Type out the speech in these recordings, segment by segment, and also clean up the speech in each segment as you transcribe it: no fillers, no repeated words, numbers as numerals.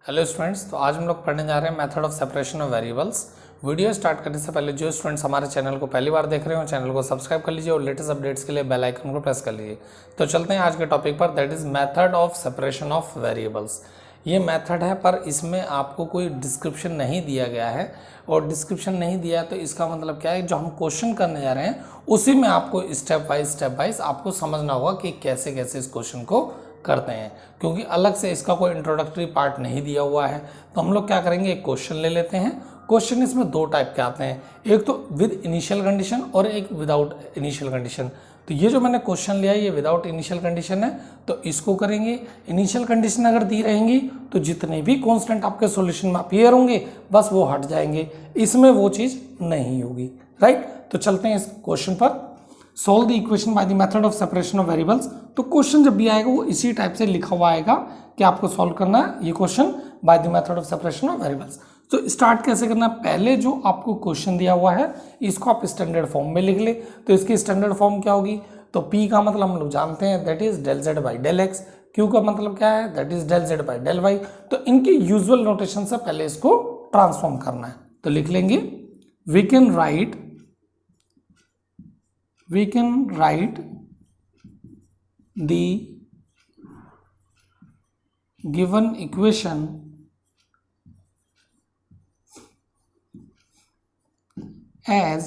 Hello students, तो आज हम लोग पढ़ने जा रहे हैं method of separation of variables. Video start करने से पहले जो स्टूडेंट्स हमारे चैनल को पहली बार देख रहे हो चैनल को सब्सक्राइब कर लीजिए और लेटेस्ट अपडेट्स के लिए बेल आइकन को प्रेस कर लीजिए। तो चलते हैं आज के टॉपिक पर, that is method of separation of variables. ये मेथड है पर इसमें आपको कोई डिस्क्रिप्शन नहीं दिया गया है, और डिस्क्रिप्शन नहीं दिया तो इसका मतलब क्या है, जो हम क्वेश्चन करने जा रहे हैं उसी में आपको स्टेप वाइज आपको समझना होगा कि कैसे कैसे इस क्वेश्चन को करते हैं, क्योंकि अलग से इसका कोई इंट्रोडक्टरी पार्ट नहीं दिया हुआ है। तो हम लोग क्या करेंगे, एक क्वेश्चन ले लेते हैं। क्वेश्चन इसमें दो टाइप के आते हैं, एक तो विद इनिशियल कंडीशन और एक विदाउट इनिशियल कंडीशन। तो ये जो मैंने क्वेश्चन लिया है ये विदाउट इनिशियल कंडीशन है, तो इसको करेंगे। इनिशियल कंडीशन अगर दी रहेंगी तो जितने भी कॉन्स्टेंट आपके सॉल्यूशन में अपीयर होंगे बस वो हट जाएंगे, इसमें वो चीज़ नहीं होगी। राइट, तो चलते हैं इस क्वेश्चन पर। Solve the equation by the method of separation of variables. तो क्वेश्चन जब भी आएगा वो इसी टाइप से लिखा हुआ आएगा कि आपको सॉल्व करना है ये question by the method of separation of variables. तो स्टार्ट कैसे करना है, पहले जो आपको क्वेश्चन दिया हुआ है इसको आप स्टैंडर्ड फॉर्म में लिख ले। तो इसकी स्टैंडर्ड फॉर्म क्या होगी, तो P का मतलब हम लोग जानते हैं that is del Z by del X, Q का मतलब क्या है that is del Z by del Y. तो इनकी यूजुअल नोटेशन से पहले इसको ट्रांसफॉर्म करना है, तो लिख लेंगे we can write the given equation as,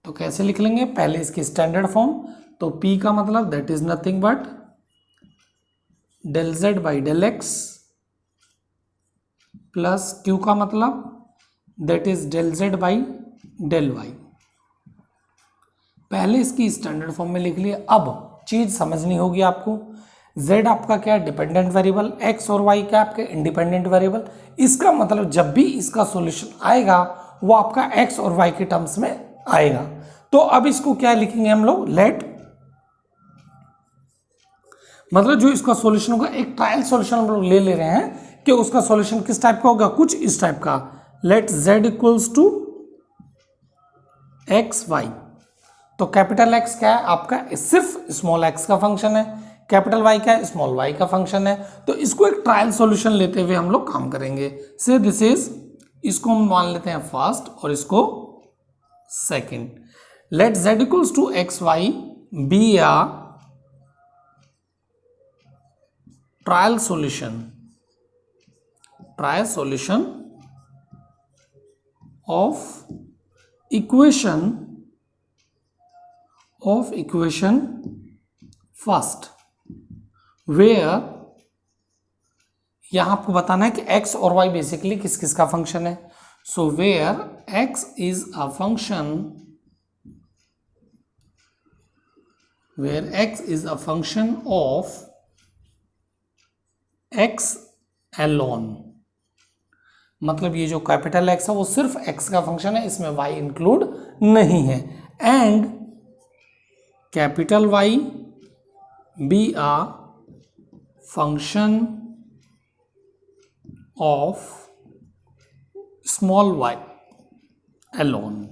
तो कैसे लिख लेंगे, पहले इसकी स्टैंडर्ड फॉर्म। तो P का मतलब that is nothing but del Z by del X plus Q का मतलब that is del Z by del Y. पहले इसकी स्टैंडर्ड फॉर्म में लिख लिए। अब चीज समझनी होगी आपको, z आपका क्या है डिपेंडेंट वेरिएबल, x और y क्या आपके इंडिपेंडेंट वेरिएबल। इसका मतलब जब भी इसका सॉल्यूशन आएगा वो आपका x और y के टर्म्स में आएगा। तो अब इसको क्या लिखेंगे हम लोग, लेट, मतलब जो इसका सॉल्यूशन होगा एक ट्रायल सॉल्यूशन हम लोग ले रहे हैं कि उसका सॉल्यूशन किस टाइप का होगा, कुछ इस टाइप का। Let z equals to X Y. तो कैपिटल X क्या है आपका, सिर्फ स्मॉल x का फंक्शन है, कैपिटल Y क्या है स्मॉल y का फंक्शन है। तो इसको एक ट्रायल सॉल्यूशन लेते हुए हम लोग काम करेंगे। से दिस इज, इसको हम मान लेते हैं फर्स्ट और इसको second. Let z equals to X Y be a trial solution of equation first, where, यहां आपको बताना है कि x और y बेसिकली किस किस का फंक्शन है। So where x is a function of x alone, मतलब ये जो कैपिटल X है वो सिर्फ x का फंक्शन है, इसमें y इंक्लूड नहीं है। And capital Y be a function of small y alone.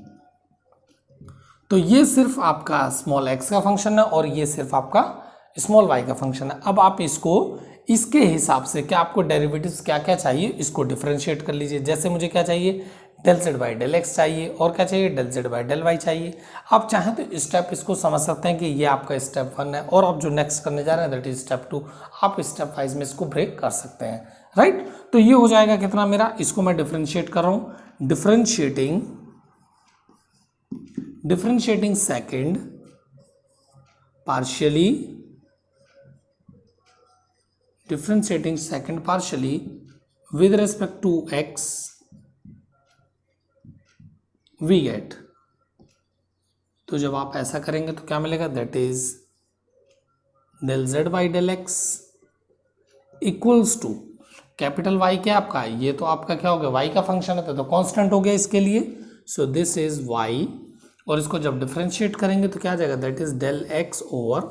तो ये सिर्फ आपका स्मॉल x का फंक्शन है और ये सिर्फ आपका स्मॉल y का फंक्शन है। अब आप इसको इसके हिसाब से क्या आपको डेरिवेटिव्स क्या क्या चाहिए इसको डिफरेंशिएट कर लीजिए। जैसे मुझे क्या चाहिए, del Z by del X चाहिए, और क्या चाहिए del Z by del Y चाहिए। आप चाहें तो स्टेप इसको समझ सकते हैं कि ये आपका स्टेप 1 है, और आप जो नेक्स्ट करने जा रहे हैं दैट इज स्टेप 2। आप स्टेप वाइज में इसको ब्रेक कर सकते हैं। राइट, तो ये हो जाएगा कितना मेरा, इसको मैं डिफरेंशिएट कर रहा हूँ, differentiating second partially with respect to x we get। तो जब आप ऐसा करेंगे तो क्या मिलेगा, that is del Z by del X equals to capital Y क्या आपका, ये तो आपका क्या हो गया y का फंक्शन है तो कांस्टेंट हो गया इसके लिए। सो दिस इज y, और इसको जब डिफरेंशिएट करेंगे तो क्या आ जाएगा, that is del x over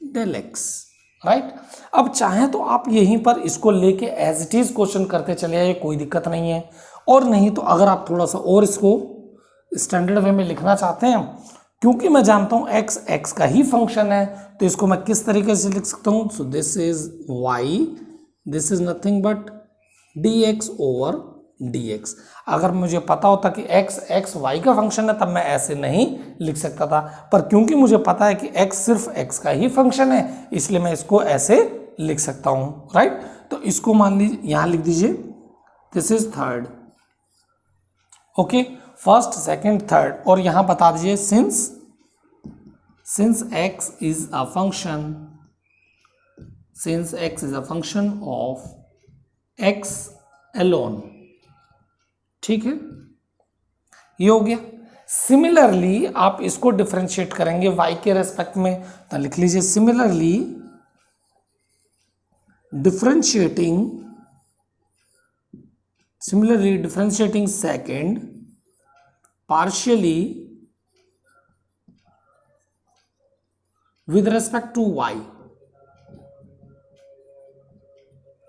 del X. Right, अब चाहें तो आप यहीं पर इसको लेके एज इट इज क्वेश्चन करते चले आइए, कोई दिक्कत नहीं है। और नहीं तो अगर आप थोड़ा सा और इसको स्टैंडर्ड वे में लिखना चाहते हैं, क्योंकि मैं जानता हूं x का ही फंक्शन है, तो इसको मैं किस तरीके से लिख सकता हूं, सो this is y, this is nothing but dx over dx। अगर मुझे पता होता कि x y का फंक्शन है तब मैं ऐसे नहीं लिख सकता था, पर क्योंकि मुझे पता है कि x सिर्फ x का ही फंक्शन है इसलिए मैं इसको ऐसे लिख सकता हूं, राइट। तो इसको मान लीजिए यहां लिख दीजिए, this is third, okay, first second third, और यहां बता दीजिए since x is a function of x alone, ठीक है, ये हो गया। सिमिलरली आप इसको डिफरेंशिएट करेंगे y के रेस्पेक्ट में, तो लिख लीजिए similarly differentiating second partially with respect to y।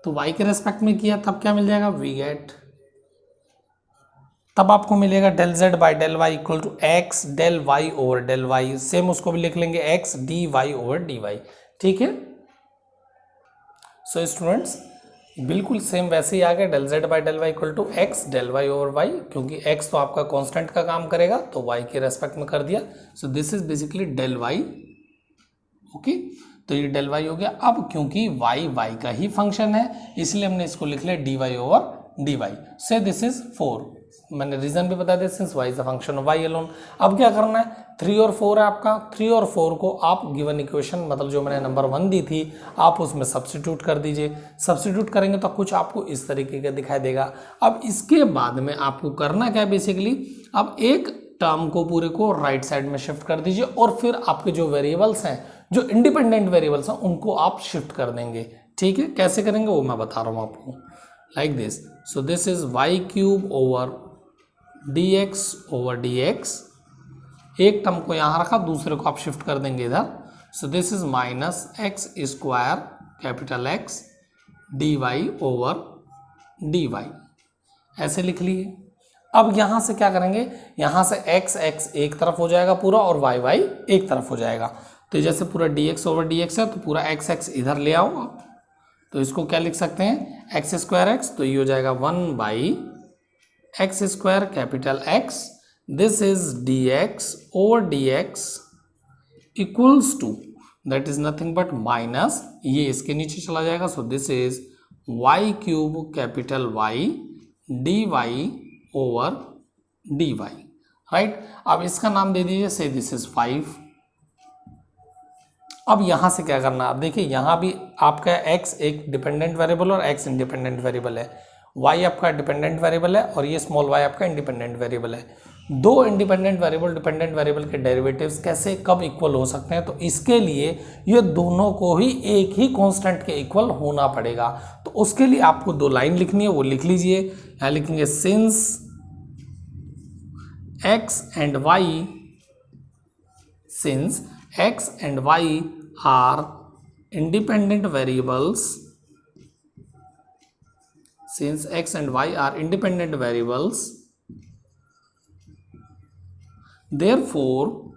तो y के रेस्पेक्ट में किया तब क्या मिल जाएगा, वी गेट, तब आपको मिलेगा del z by del Y equal to X del Y over del Y. Same उसको भी लिख लेंगे X D Y over D Y, ठीक है। सो स्टूडेंट्स बिल्कुल सेम वैसे ही आ गया, del z by del Y equal to X del Y over Y, क्योंकि x तो आपका कांस्टेंट का काम करेगा तो y के रेस्पेक्ट में कर दिया। So this is basically del y, okay. तो ये डेल y हो गया। अब क्योंकि y का ही फंक्शन है इसलिए हमने इसको लिख लिया dy ओवर dy। से दिस इज 4, मैंने रीजन भी बता दिया, since y is a function of y alone. अब क्या करना है, 3 और 4 है आपका, 3 और 4 को आप गिवन इक्वेशन मतलब जो मैंने नंबर 1 दी थी आप उसमें सब्स्टिट्यूट कर दीजिए। सब्स्टिट्यूट करेंगे तो कुछ आपको इस तरीके का दिखाई देगा। अब इसके बाद में आपको करना क्या है बेसिकली, अब एक टर्म को पूरे को राइट साइड में शिफ्ट कर दीजिए और फिर आपके जो वेरिएबल्स हैं, जो इंडिपेंडेंट वेरिएबल्स हैं, उनको आप शिफ्ट कर देंगे, ठीक है। कैसे करेंगे वो मैं बता रहा हूँ आपको, like this. So this is Y cube over dx over dx, एक टर्म को यहां रखा दूसरे को आप शिफ्ट कर देंगे इधर। सो this is minus x square capital X dy over dy, ऐसे लिख लिए। अब यहां से क्या करेंगे, यहां से x एक तरफ हो जाएगा पूरा और y एक तरफ हो जाएगा। तो जैसे पूरा dx ओवर dx है तो पूरा x इधर ले आओ आप, तो इसको क्या लिख सकते हैं, एक्स स्क्वायर एक्स, तो ये हो जाएगा 1 by X square capital X, this is dx over dx equals to, that is nothing but minus, ये इसके नीचे चला जाएगा। So this is y cube capital Y dy over dy, right. अब इसका नाम दे दीजिए, से दिस इज 5। अब यहां से क्या करना, आप देखिए यहां भी आपका x एक डिपेंडेंट वेरिएबल और x इंडिपेंडेंट वेरिएबल है, y आपका डिपेंडेंट वेरिएबल है और ये स्मॉल y आपका इंडिपेंडेंट वेरिएबल है। दो इंडिपेंडेंट वेरिएबल डिपेंडेंट वेरिएबल के डेरिवेटिव्स कैसे कब इक्वल हो सकते हैं, तो इसके लिए ये दोनों को ही एक ही कांस्टेंट के इक्वल होना पड़ेगा। तो उसके लिए आपको 2 लाइन लिखनी है, वो लिख लीजिए। यहां लिखेंगे since x and y are independent variables, since x and y are independent variables, therefore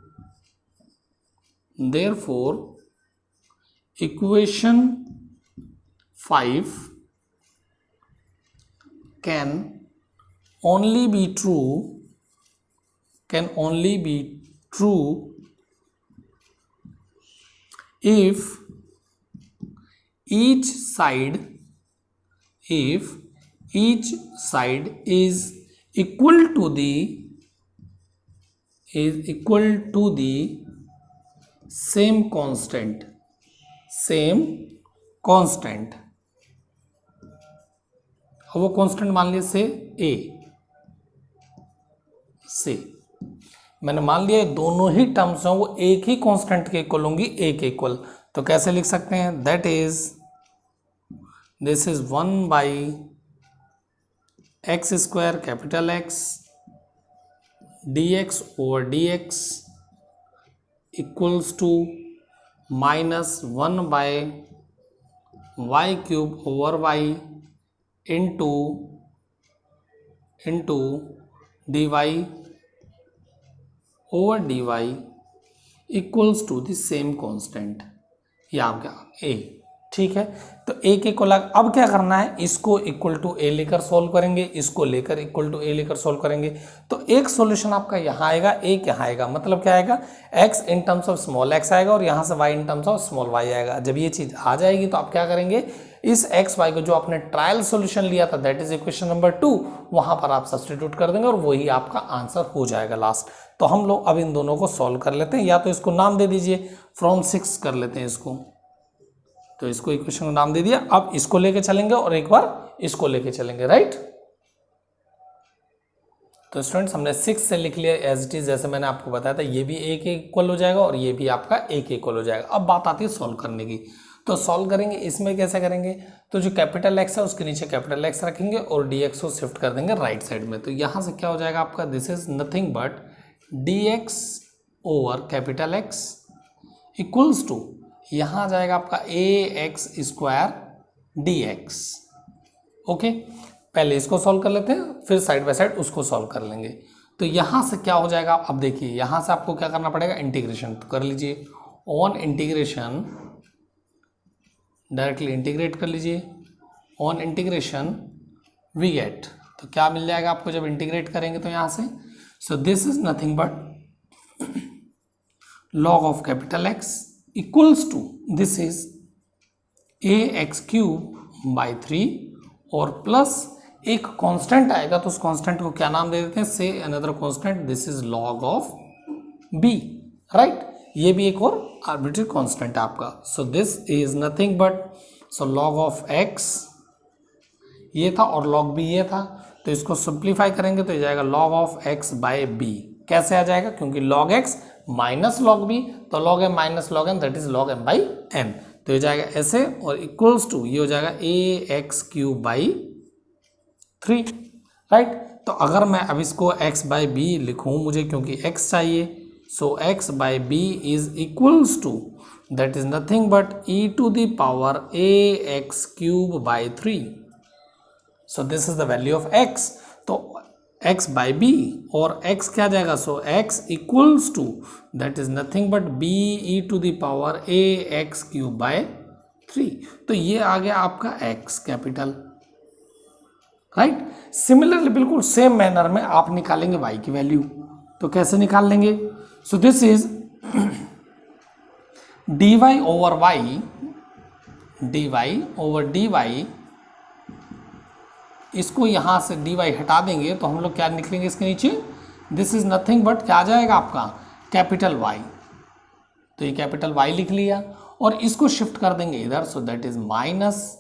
equation 5 can only be true if each side is equal to the same constant। अब वो कांस्टेंट मान लिया से मैंने मान लिया दोनों ही टर्म्स हैं वो एक ही कांस्टेंट के इक्वल होंगी, एक इक्वल। तो कैसे लिख सकते हैं, that is this is 1 by X square capital X dx over dx equals to minus 1 by Y cube over Y into dy over dy equals to the same constant, ये आपका a, ठीक है, तो a के को अब क्या करना है, इसको इक्वल टू a लेकर सोल्व करेंगे, इसको लेकर इक्वल टू a लेकर सोल्व करेंगे। तो एक सॉल्यूशन आपका यहाँ आएगा, एक यहाँ आएगा, मतलब क्या आएगा, x in terms of small x आएगा और यहाँ से y in terms of small y आएगा। जब ये चीज आ जाएगी तो आप क्या करेंगे, इस x y को जो आपने ट्रायल सॉल्यूशन लिया था दैट इज इक्वेशन नंबर 2, वहां पर आप सब्स्टिट्यूट कर देंगे और वही आपका आंसर हो जाएगा लास्ट। तो हम लोग अब इन दोनों को सॉल्व कर लेते हैं, या तो इसको नाम दे दीजिए फ्रॉम 6 कर लेते हैं इसको, तो इसको इक्वेशन को नाम दे दिया। अब इसको लेके चलेंगे और एक बार इसको लेके चलेंगे, राइट। तो स्टूडेंट्स हमने 6 से लिख लिया एज इट इज, जैसे मैंने आपको बताया था, ये भी a के इक्वल हो जाएगा और ये भी आपका a के इक्वल हो जाएगा। अब बात आती है सॉल्व करने की, तो सॉल्व करेंगे इसमें कैसे करेंगे, तो जो कैपिटल एक्स है उसके नीचे कैपिटल एक्स रखेंगे और dx को शिफ्ट कर देंगे राइट साइड में। तो यहाँ से क्या हो जाएगा आपका, this is nothing but dx over capital X equals to, यहाँ आ जाएगा आपका ax स्क्वायर dx। ओके, पहले इसको सॉल्व कर लेते हैं, फिर साइड बाय साइड उसको सॉल्व कर लेंगे। तो यहाँ से क्या हो जाएगा, अब देखिए यहाँ से आपको क्या करना पड़ेगा, इंटीग्रेशन तो कर लीजिए, ऑन इंटीग्रेशन डायरेक्टली इंटीग्रेट कर लीजिए, ऑन इंटीग्रेशन वी गेट, तो क्या मिल जाएगा आपको जब इंटीग्रेट करेंगे तो यहाँ से, so this is nothing but log of capital X equals to this is ax cube by 3 और प्लस एक कांस्टेंट आएगा, तो उस कांस्टेंट को क्या नाम दे देते हैं, से another constant, this is log of b, right. ये भी एक और आर्बिट्री कांस्टेंट है आपका। सो this is nothing but, so log of x ये था और log b ये था, तो इसको सिंप्लीफाई करेंगे तो ये जाएगा log of x by b। कैसे आ जाएगा, क्योंकि log x minus log b, तो log m minus log m that is log m by m, तो ये जाएगा ऐसे और इक्वल्स टू ये हो जाएगा ax क्यूब बाई 3, राइट। तो अगर मैं अब इसको x बाई b लिखूं, मुझे क्योंकि x चाहिए, so x by b is equals to that is nothing but e to the power ax cube by 3। So this is the value of x, तो x बाई b और x क्या जाएगा, so x equals to that is nothing but b e to the power ax cube by 3। तो ये आ गया आपका x capital, right. Similarly बिल्कुल सेम मैनर में आप निकालेंगे y की वैल्यू, तो कैसे निकाल लेंगे, सो this is dy over y, dy over dy, इसको यहाँ से dy हटा देंगे तो हम लोग क्या निकलेंगे इसके नीचे, दिस इज नथिंग बट क्या आ जाएगा आपका कैपिटल Y, तो ये कैपिटल Y लिख लिया और इसको शिफ्ट कर देंगे इधर, सो दैट इज माइनस,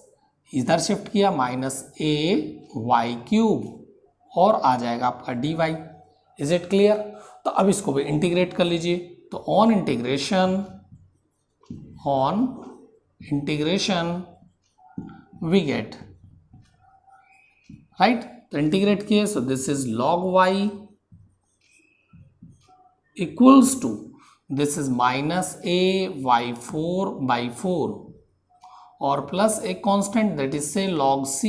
इधर शिफ्ट किया माइनस ay क्यूब और आ जाएगा आपका dy। Is it clear. तो अब इसको भी इंटीग्रेट कर लीजिए, तो on integration we get, right. तो इंटीग्रेट किए, so this is log y equals to this is minus ay4 by 4 और प्लस एक constant that is say log c,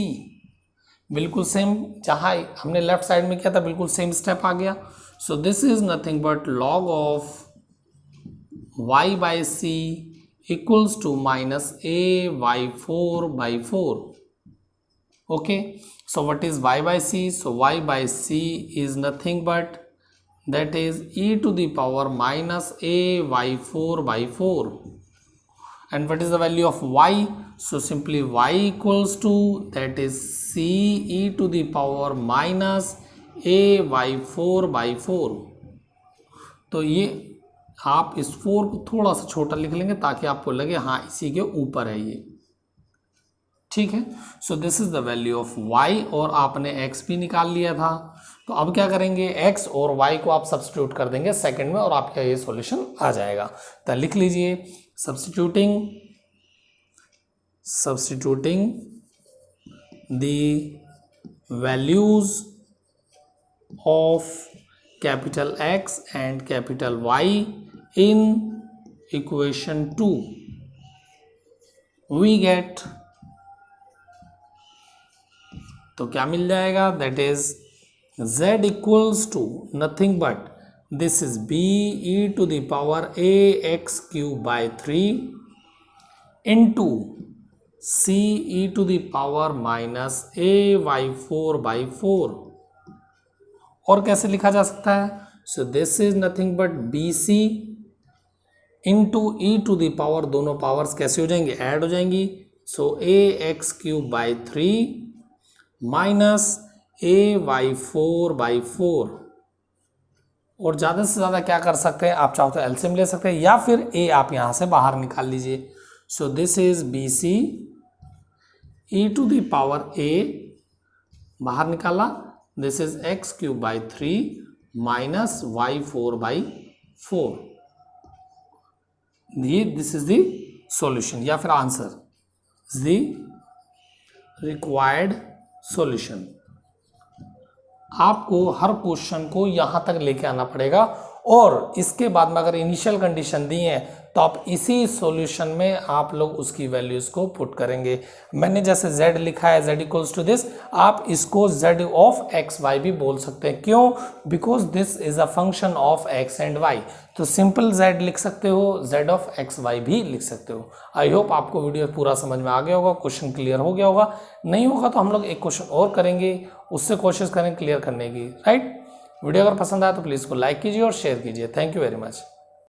बिल्कुल सेम जहाँ हमने लेफ्ट साइड में किया था बिल्कुल सेम स्टेप आ गया। So this is nothing but log of y by c equals to minus ay4 by 4। okay, so what is y by c, so y by c is nothing but that is e to the power minus ay4 by 4, and what is the value of y, so simply y equals to that is c e to the power minus ay4 by 4। तो ये आप इस 4 को थोड़ा सा छोटा लिख लेंगे ताकि आपको लगे हाँ इसी के ऊपर है ये, ठीक है। So this is the value of y और आपने x भी निकाल लिया था। तो अब क्या करेंगे, x और y को आप सब्स्टिट्यूट कर देंगे सेकंड में और आपका ये सॉल्यूशन आ जाएगा। तो लिख लीजिए substituting the values of capital X and capital Y in equation 2 we get, तो क्या मिल जाएगा, that is z equals to nothing but this is b e to the power ax cube by 3 into C E to the power minus A Y 4/4। और कैसे लिखा जा सकता है? So this is nothing but B C into E to the power, दोनों powers कैसे हो जाएंगी? ऐड हो जाएंगी। सो ax³ माइनस ay4/4। और ज़्यादा से ज़्यादा क्या कर सकते हैं, आप चाहो तो एलसीएम ले सकते हैं या फिर a आप यहाँ से बाहर निकाल लीजिए। So this is B C E to the power a बाहर निकाला, this is x³ minus y4/4। This is the solution या फिर आंसर, द रिक्वायर्ड सॉल्यूशन। आपको हर क्वेश्चन को यहां तक लेके आना पड़ेगा और इसके बाद में अगर इनिशियल कंडीशन दी है तो आप इसी सॉल्यूशन में आप लोग उसकी वैल्यूज को पुट करेंगे। मैंने जैसे z लिखा है z इक्वल्स टू दिस, आप इसको z ऑफ एक्स वाई भी बोल सकते हैं। क्यों? Because this is a function of x and y। तो सिंपल z लिख सकते हो, z ऑफ एक्स वाई भी लिख सकते हो। आई होप आपको वीडियो पूरा समझ में आ गया होगा, क्वेश्चन क्लियर हो गया होगा। नहीं होगा तो हम लोग एक क्वेश्चन और करेंगे, उससे कोशिश करें क्लियर करने की, राइट। वीडियो अगर पसंद आया तो प्लीज़ को लाइक कीजिए और शेयर कीजिए। Thank you very much.